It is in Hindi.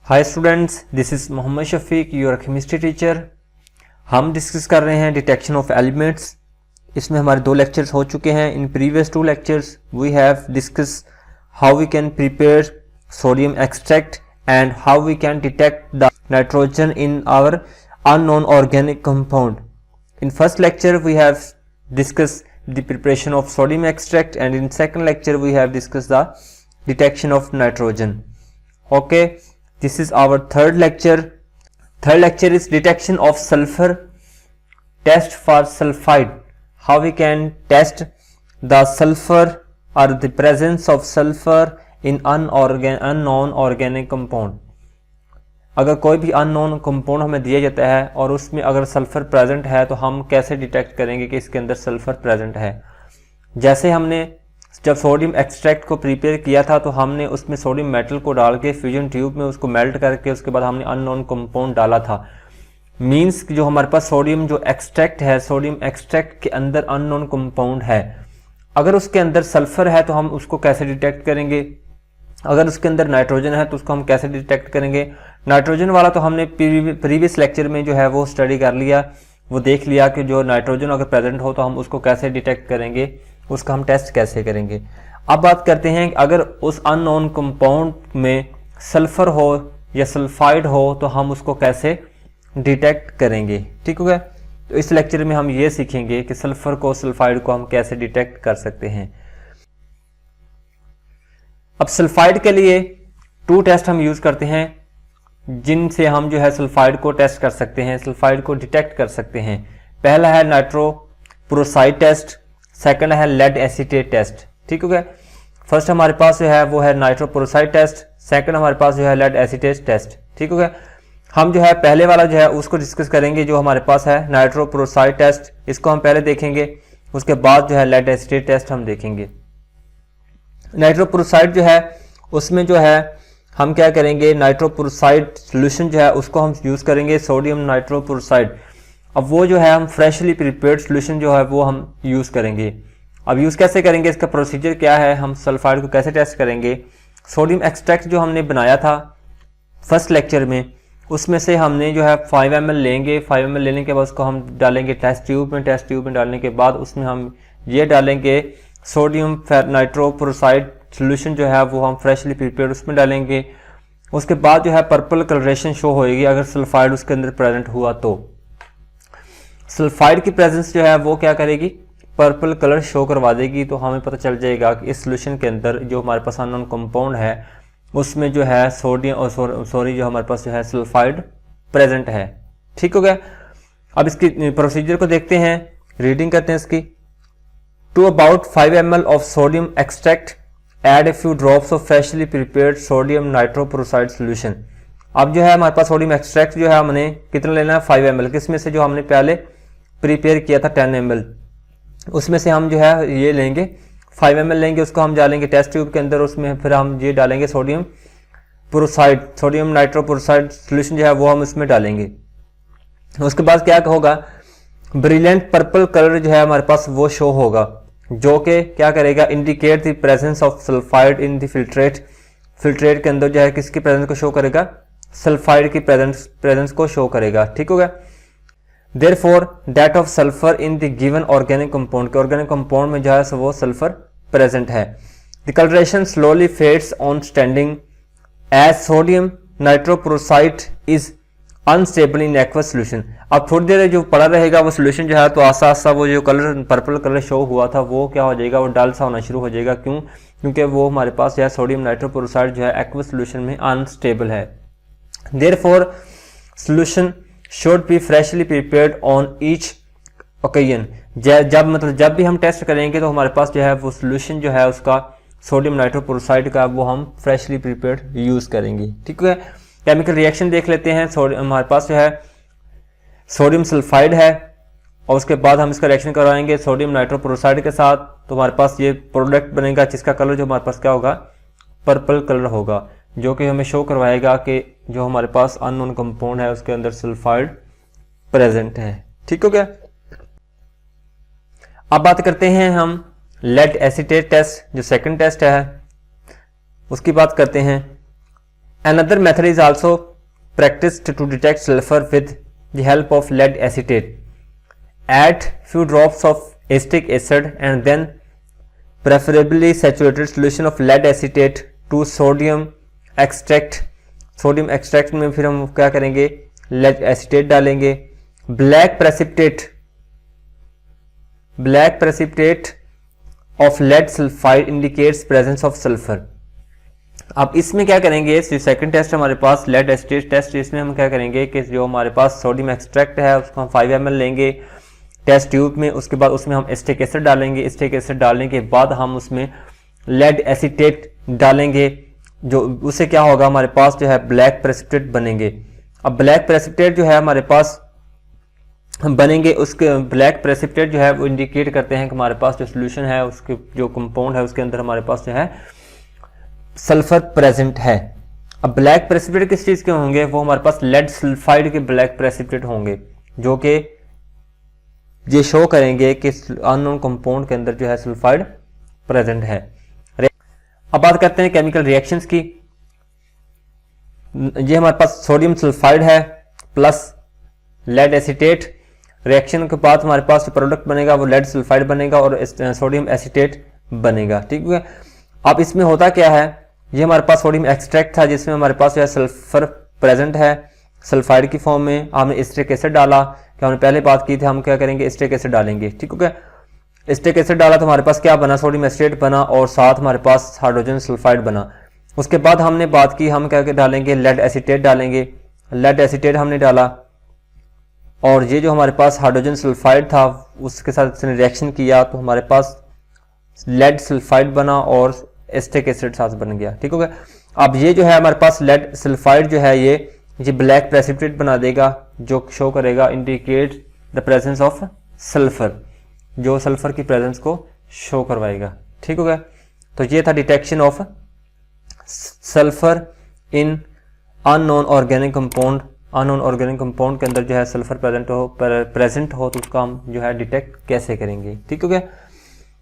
Hi students, this is Mohammad Shafiq, your chemistry teacher. हम डिस्कस कर रहे हैं डिटेक्शन ऑफ एलिमेंट्स। इसमें हमारे 2 लेक्चर्स हो चुके हैं। In previous 2 lectures we have discussed how we can prepare sodium extract and how we can detect the nitrogen in our unknown organic compound. In first lecture we have discussed the preparation of sodium extract, and in second lecture we have discussed the detection of nitrogen. Okay, this is our third lecture. Third lecture is detection of sulfur. Test for sulfide. How we can test the sulfur or the presence of sulfur in unknown organic compound. अगर कोई भी अननोन कंपाउंड हमें दिया जाता है और उसमें अगर सल्फर प्रेजेंट है तो हम कैसे डिटेक्ट करेंगे कि इसके अंदर सल्फर प्रेजेंट है। जैसे हमने जब सोडियम एक्सट्रैक्ट को प्रिपेयर किया था तो हमने उसमें सोडियम मेटल को डाल के फ्यूजन ट्यूब में उसको मेल्ट करके उसके बाद हमने अननोन कंपाउंड डाला था। मीन्स जो हमारे पास सोडियम जो एक्सट्रैक्ट है, सोडियम एक्सट्रैक्ट के अंदर अननोन कंपाउंड है। अगर उसके अंदर सल्फर है तो हम उसको कैसे डिटेक्ट करेंगे, अगर उसके अंदर नाइट्रोजन है तो उसको हम कैसे डिटेक्ट करेंगे। नाइट्रोजन वाला तो हमने प्रीवियस लेक्चर में जो है वो स्टडी कर लिया, वो देख लिया कि जो नाइट्रोजन अगर प्रेजेंट हो तो हम उसको कैसे डिटेक्ट करेंगे, उसका हम टेस्ट कैसे करेंगे। अब बात करते हैं कि अगर उस अननोन कंपाउंड में सल्फर हो या सल्फाइड हो तो हम उसको कैसे डिटेक्ट करेंगे। ठीक हो गया। तो इस लेक्चर में हम ये सीखेंगे कि सल्फर को, सल्फाइड को हम कैसे डिटेक्ट कर सकते हैं। अब सल्फाइड के लिए 2 टेस्ट हम यूज करते हैं जिनसे हम जो है सल्फाइड को टेस्ट कर सकते हैं, सल्फाइड को डिटेक्ट कर सकते हैं। पहला है नाइट्रोपोरोसाइड टेस्ट, सेकंड है लेड एसीटेट टेस्ट। ठीक हो गया। फर्स्ट हमारे पास जो है वो है नाइट्रोपोरोसाइड टेस्ट, सेकंड हमारे पास जो है लेड एसीटेट टेस्ट। ठीक हो गया। हम जो है पहले वाला जो है उसको डिस्कस करेंगे जो हमारे पास है नाइट्रोपोरोसाइड टेस्ट, इसको हम पहले देखेंगे, उसके बाद जो है लेड एसीटेट टेस्ट हम देखेंगे। नाइट्रोपोरोसाइड जो है उसमें जो है हम क्या करेंगे, नाइट्रोपोरोसाइड सोल्यूशन जो है उसको हम यूज करेंगे सोडियम नाइट्रोपोरोसाइड। अब वो जो है हम फ्रेशली प्रिपेयर्ड सोल्यूशन जो है वो हम यूज करेंगे। अब यूज कैसे करेंगे, इसका प्रोसीजर क्या है, हम सल्फाइड को कैसे टेस्ट करेंगे। सोडियम एक्सट्रैक्ट जो हमने बनाया था फर्स्ट लेक्चर में, उसमें से हमने जो है 5 ml लेंगे। 5 ml लेने के बाद उसको हम डालेंगे टेस्ट ट्यूब में। टेस्ट ट्यूब में डालने के बाद उसमें हम ये डालेंगे सोडियम नाइट्रोपोरोसाइड सोल्यूशन जो है वो हम फ्रेशली प्रिपेयर्ड उसमें डालेंगे। उसके बाद जो है पर्पल कलरेशन शो होएगी अगर सल्फाइड उसके अंदर प्रेजेंट हुआ तो। सल्फाइड की प्रेजेंस जो है वो क्या करेगी, पर्पल कलर शो करवा देगी। तो हमें पता चल जाएगा कि इस सोल्यूशन के अंदर जो हमारे पास अननोन कंपाउंड है उसमें जो है सोडियम और जो हमारे पास जो है सल्फाइड प्रेजेंट है। ठीक हो गया। अब इसकी प्रोसीजर को देखते हैं, रीडिंग करते हैं इसकी। To about 5 ml of sodium extract, add a few drops of freshly prepared sodium nitroporosaid solution. अब जो है हमारे पास सोडियम एक्सट्रैक्ट जो है हमने कितना लेना है, 5 ml। किसमें से, जो हमने पहले प्रिपेयर किया था 10 ml, उसमें से हम जो है ये लेंगे 5 ml लेंगे, उसको हम डालेंगे टेस्ट ट्यूब के अंदर। उसमें फिर हम ये डालेंगे सोडियम पोरोसाइड, सोडियम नाइट्रोपोरोसाइड सोल्यूशन जो है वो हम इसमें डालेंगे। उसके बाद क्या होगा, ब्रिलियंट पर्पल कलर जो है हमारे पास वो शो होगा, जो कि क्या करेगा, indicate the presence of sulphide in the filtrate. Filtrate के अंदर जो है किसकी प्रेजेंस को शो करेगा, सल्फाइड की प्रेजेंस को शो करेगा। ठीक हो गया। Therefore that of sulphur in the given organic compound, के ऑर्गेनिक कंपाउंड में जो है वो सल्फर प्रेजेंट है। The colouration slowly fades on standing as sodium nitroprusside is unstable in aqueous solution. अब थोड़ी देर जो पड़ा रहेगा वो सोल्यूशन जो है तो आस्ता आस्ता वो जो कलर पर्पल कलर शो हुआ था वो क्या हो जाएगा, वो डल सा होना शुरू हो जाएगा। क्यों, क्योंकि वो हमारे पास जो है सोडियम नाइट्रोपोरोसाइड जो है एक्वस सोल्यूशन में अनस्टेबल है। Therefore solution should be freshly prepared on each occasion. जब भी हम टेस्ट करेंगे तो हमारे पास जो है वो सोल्यूशन जो है उसका सोडियम नाइट्रोपोरोसाइड का वो हम फ्रेशली प्रिपेयर्ड यूज करेंगे। ठीक है। केमिकल रिएक्शन देख लेते हैं। हमारे पास जो है सोडियम सल्फाइड है और उसके बाद हम इसका रिएक्शन करवाएंगे सोडियम नाइट्रोपोरोसाइड के साथ, तो हमारे पास ये प्रोडक्ट बनेगा जिसका कलर जो हमारे पास क्या होगा, पर्पल कलर होगा, जो कि हमें शो करवाएगा कि जो हमारे पास अननोन कंपाउंड है उसके अंदर सल्फाइड प्रेजेंट है। ठीक हो गया। अब बात करते हैं हम लेड एसीटेट टेस्ट, जो सेकंड टेस्ट है उसकी बात करते हैं। Another method is also practiced to detect sulfur with the help of lead acetate. Add few drops of acetic acid and then preferably saturated solution of lead acetate to sodium extract. Sodium extract में फिर हम क्या करेंगे, लेड एसीटेट डालेंगे. Black precipitate of lead sulphide indicates presence of sulphur. अब इसमें क्या करेंगे, सेकंड टेस्ट हमारे पास लेड एसीटेट टेस्ट. इसमें हम क्या करेंगे कि जो हमारे पास सोडियम एक्सट्रैक्ट है उसको हम 5 ml लेंगे टेस्ट ट्यूब में. उसके बाद उसमें हम एसिटिक एसिड डालेंगे. एसिटिक एसिड डालने के बाद हम उसमें लेड एसीटेट डालेंगे. जो उससे क्या होगा, हमारे पास जो है ब्लैक प्रेसिपिटेट बनेंगे. अब ब्लैक प्रेसिपिटेट जो है हमारे पास बनेंगे, उसके ब्लैक प्रेसिपिटेट जो है वो इंडिकेट करते हैं कि हमारे पास जो सोल्यूशन है उसके जो कंपाउंड है उसके अंदर हमारे पास जो है सल्फर प्रेजेंट है. अब ब्लैक प्रेसिपिटेट किस चीज के होंगे, वो हमारे पास लेड सल्फाइड के ब्लैक प्रेसिपिटेट होंगे जो कि ये शो करेंगे कि अननोन कंपाउंड के अंदर जो है सल्फाइड प्रेजेंट है. अब बात करते हैं केमिकल रिएक्शंस की. ये हमारे पास सोडियम सल्फाइड है प्लस लेड एसीटेट. रिएक्शन के बाद हमारे पास जो प्रोडक्ट बनेगा वो लेड सल्फाइड बनेगा और सोडियम एसीटेट बनेगा. ठीक है. अब इसमें होता क्या है, ये हमारे पास सोडियम एक्सट्रैक्ट था जिसमें हमारे पास जो है सल्फर प्रेजेंट है सल्फाइड की फॉर्म में. हमने एसिटिक एसिड डाला, कि हमने पहले बात की थी हम क्या करेंगे, एसिटिक एसिड डालेंगे. ठीक है. एसिटिक एसिड डाला तो हमारे पास क्या बना, सोडियम एसीटेट बना और साथ हमारे पास हाइड्रोजन सल्फाइड बना. उसके बाद हमने बात की हम क्या डालेंगे, लेड एसीटेट डालेंगे. लेड एसीटेट हमने डाला और ये जो हमारे पास हाइड्रोजन सल्फाइड था उसके साथ इसने रिएक्शन किया तो हमारे पास लेड सल्फाइड बना और एसिटिक एसिड साथ बन गया. ठीक हो गया. अब ये जो है हमारे पास लेड सल्फाइड जो है ये ब्लैक प्रेसिपिटेट बना देगा जो शो करेगा indicate the presence of sulphur, जो सल्फर की प्रेजेंस को शो करवाएगा. ठीक हो गया. तो ये था detection of sulphur in unknown organic compound. Unknown organic compound के अंदर जो है सल्फर प्रेजेंट हो तो उसका हम जो है डिटेक्ट कैसे करेंगे. ठीक हो गया.